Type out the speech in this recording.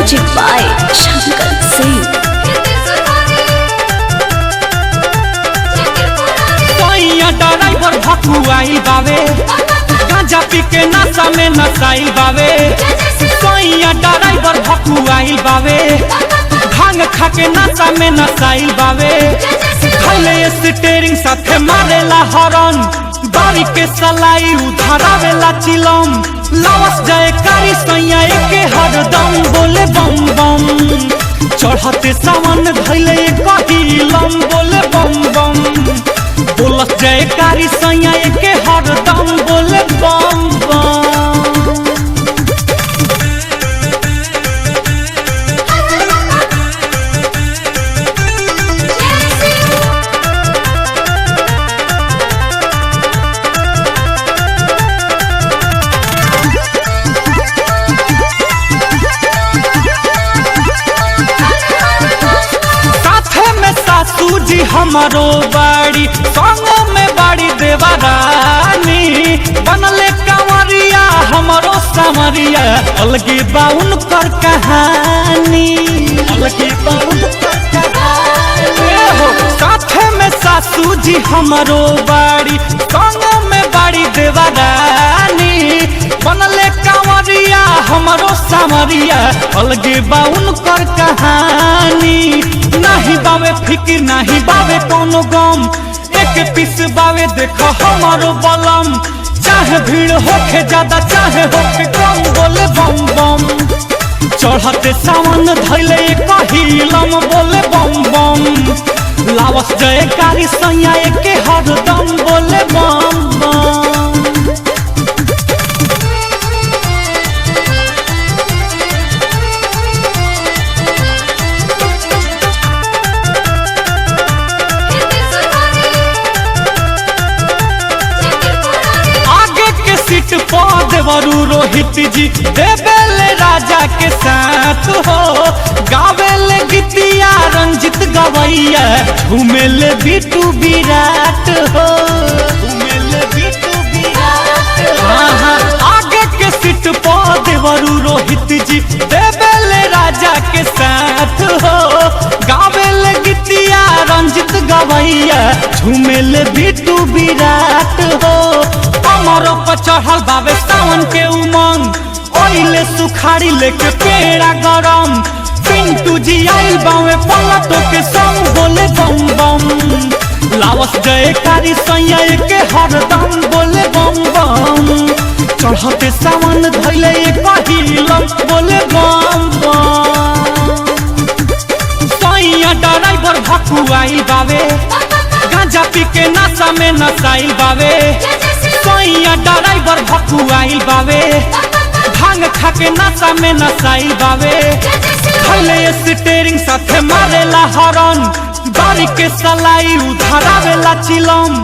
Music by Shankar Singh. Driver भकुआई बावे, गांजा पी के नशा में नसाई बावे। ड्राइवर भकुआई बावे, भांग खा के नशा में नसाई बावे। खैले स्टीयरिंग साथे मारेला हॉर्न, गाड़ी के सलाई उधारावेला चिलम। लावस जाए कारी सैया एके हरदम बोले बम बम। चढ़ते सावन धैले कहिलम बोले बम बम। बोलस जय कारी सैया एके हरदम बोले बम बम। सासू जी हमारो बाड़ी, संग में बाड़ी देवरानी। बनले कंवरिया हमारो समरिया, अलगे बाउन कर कहानी। अलगे बाउन कर कहानी। साथे में सासू जी हमारो बाड़ी, संग में बाड़ी देवरानी। बनले कंवरिया हमारो समरिया, अलगे बाउन कर कहानी। नहीं बावे फिक्र नहीं बावे कोनो गम, एक पीस बावे देखो हमारो बलम। चाहे भीड़ होके ज्यादा चाहे होके कम बोले बम बम। चढ़ते सावन धैले कहिलम बोले बम बम। लावस जय कारी सैया एके हरदम बोले बम बम। देवरू रोहित जी देवेले राजा के साथ हो। गावेले गीतिया रंजित गवैया, घूमेले बिटू विराट हो। घूमेले बिटू विराट। हाँ आगे के सीट पर देवरू रोहित जी देवेले राजा के साथ हो। गावेले गीतिया रंजित गवैया, घूमेले बिटू विराट हो। कमरों पर चढ़ल बावे सावन के उमंग, ओइले सुखाड़ी लेके पेड़ा गरम। पिंटू जी आइल बावे पलटो के संग बोले बम बम। लावस जय कारी सैया एके हरदम बोले बम बम। चढ़ते सावन धैले कहिलम बोले बम बम। सैया ड्राइवर भकुआई बावे, गांजा पी के नशा में नसाई बावे। ड्राइवर भकुआई बावे, भांग खा के नशा में नसाई बावे। खैले स्टीयरिंग साथे मारेला हॉर्न, गाड़ी के सलाई उधारावेला चिलम।